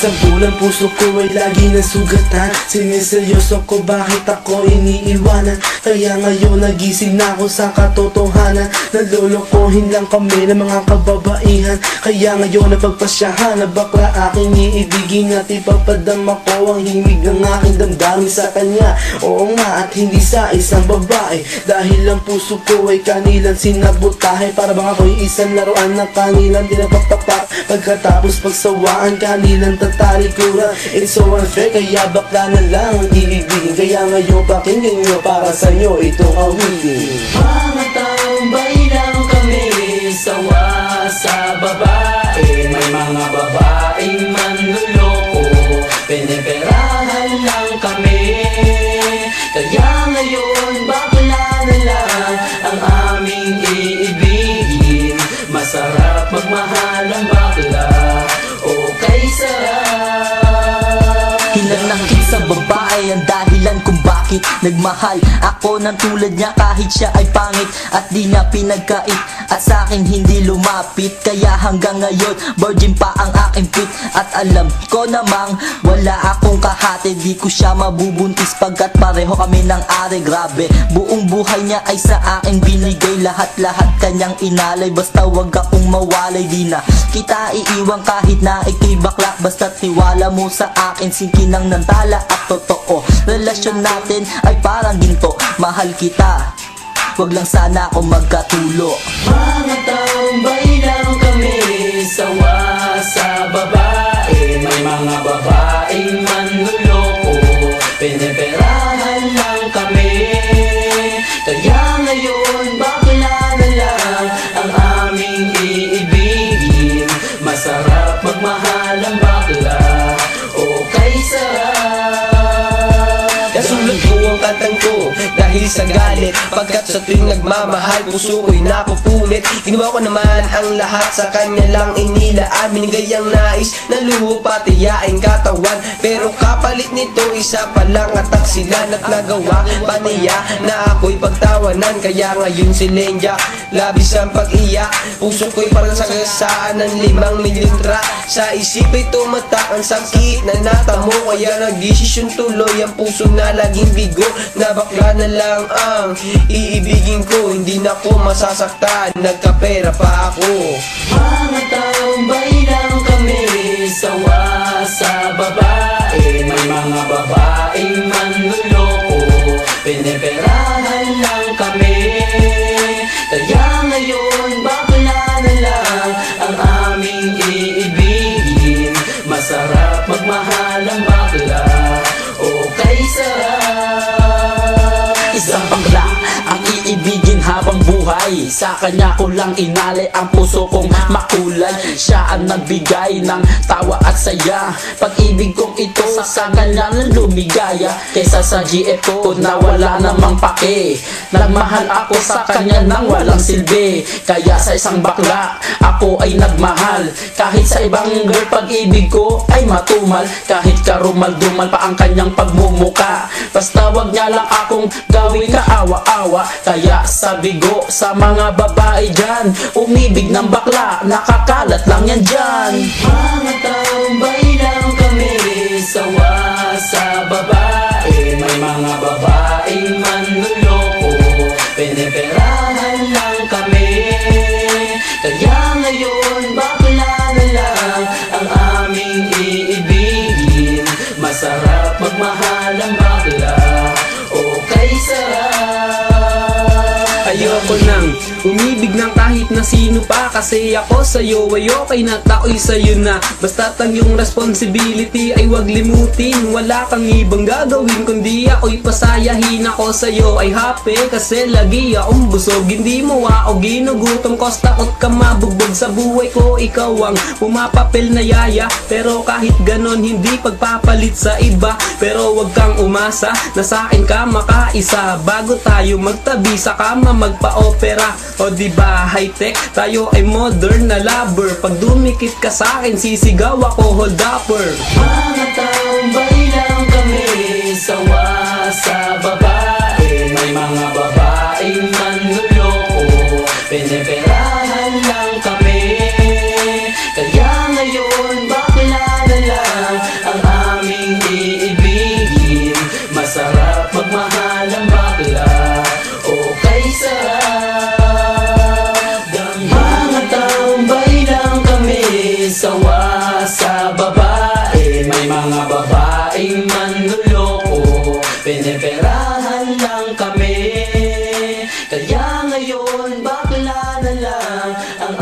Isang bulan puso ko ay lagi nasugatan. Siniseryoso ko bakit ako iniiwanan. Kaya ngayon nagising na ako sa katotohanan. Nalolokohin lang kami ng mga kababaihan. Kaya ngayon napagpasyahan na bakla aking iibigin at ipapadama ko ang himig ng aking damdamin sa kanya. Oo nga, at hindi sa isang babae, dahil ang puso ko ay kanilang sinabotahe. Para bang ako'y isang laruan na kanilang dinapaktapak. Pagkatapos pagsawaan kanilang tatalikuran. It's so unfair, kaya bakla na lang ang iibigin. Kaya ngayon pakinggan nyo, para sa'yo itong awitin. Mga tambay lang kami, sawa sa babae. May mga babaeng manluloko, piniperahan lang kami. Kaya ngayon bakla na lang ang aming iibigin. Masarap magmahal ang bakla, okay sarap. Hinanakit sa babae ang dahilan kung bakit nagmahal ako ng tulad niya kahit siya ay pangit at di niya pinagkait at sa akin hindi lumapit. Kaya hanggang ngayon virgin pa ang aking pit at alam ko namang wala akong kahati. Di ko siya mabubuntis pagkat pareho kami ng ari. Grabe, buong buhay niya ay sa akin binigay. Lahat-lahat kanyang inalay, basta wag akong mawalay. Di na kita iiwan kahit na ikay bakla, basta tiwala mo sa akin. Sinkinang ng tala at totoo, relasyon natin ay parang ginto. Mahal kita, wag lang sana ako magkatulo. Mga tambay lang kami, sawa sa babae. May mga babaeng manluloko, piniperahan lang kami. Kaya ngayon bakla na lang ang aming iibigin. Masarap magmahal ang bakla, okay sarap. Nasulat ko ang kantang ko dahil sa galit, pagkat sa tuwing nagmamahal puso ko'y napupunit. Ginawa ko naman ang lahat, sa kanya lang inilaan. Binigay ang nais na luho pati yaing katawan, pero kapalit nito isa pa lang at taksilan. At nagawa pa niya na ako'y pagtawanan. Kaya ngayon si Lenja labis ang pag-iyak. Puso ko'y parang sagasaan ng 5 milyong tra. Sa isip ay tumatak ang sakit na natamo. Kaya nagdesisyon tuloy ang puso na laging bigo, na bakla na lang ang iibigin ko. Hindi na ko masasaktan, nagkapera pa ako. Mga tambay lang kami, sawa sa babae. May mga babaeng manluloko, piniperahan lang kami. Kaya ngayon bakla na lang ang aming iibigin. Masarap magmahal ang bakla, okay sarap. Isang bakla ang iibigin habang buhay. Sa kanya ko lang inalay ang puso kong makulay. Siya ang nagbigay ng tawa at saya. Pag-ibig kong ito sa kanya lang lumigaya, kaysa sa GF ko na wala namang pake. Nagmahal ako sa kanya nang walang silbi. Kaya sa isang bakla ako ay nagmahal. Kahit sa ibang girl pag-ibig ko ay matumal. Kahit karumal-dumal pa ang kanyang pagmumuka, basta wag niya lang akong gawing kaawa-awa. Kaya sabi ko sa mga babae dyan, umibig ng bakla, nakakalat lang yan dyan. Mga tambay lang kami, sawa sa babae. May mga babaeng manluloko, piniperahan lang kami. Kaya ngayon bakla na lang ang aming iibigin. Masarap magmahal ang bakla, okay sarap. Ayoko nang umibig ng kahit na sino pa, kasi ako sa'yo ay okay na, tao'y sa'yo na. Basta't ang iyong responsibility ay wag limutin. Wala kang ibang gagawin kundi ako'y pasayahin. Ako sa'yo ay happy kasi lagi akong busog. Hindi mo ako ginugutom, cause takot ka mabugbog sa buhay ko. Ikaw ang pumapapil na yaya, pero kahit ganon hindi pagpapalit sa iba. Pero wag kang umasa na sa'kin ka makaisa. Bago tayo magtabi sa kama magpa-opera. O diba high-tech, tayo ay modern na lover. Pag dumikit ka sa'kin sisigaw ako hold upper. Mga tambay lang kami, sawa sa babae. May mga babaeng manluloko, piniperahan lang kami. Kaya ngayon bakla na lang ngayon bakla na lang ang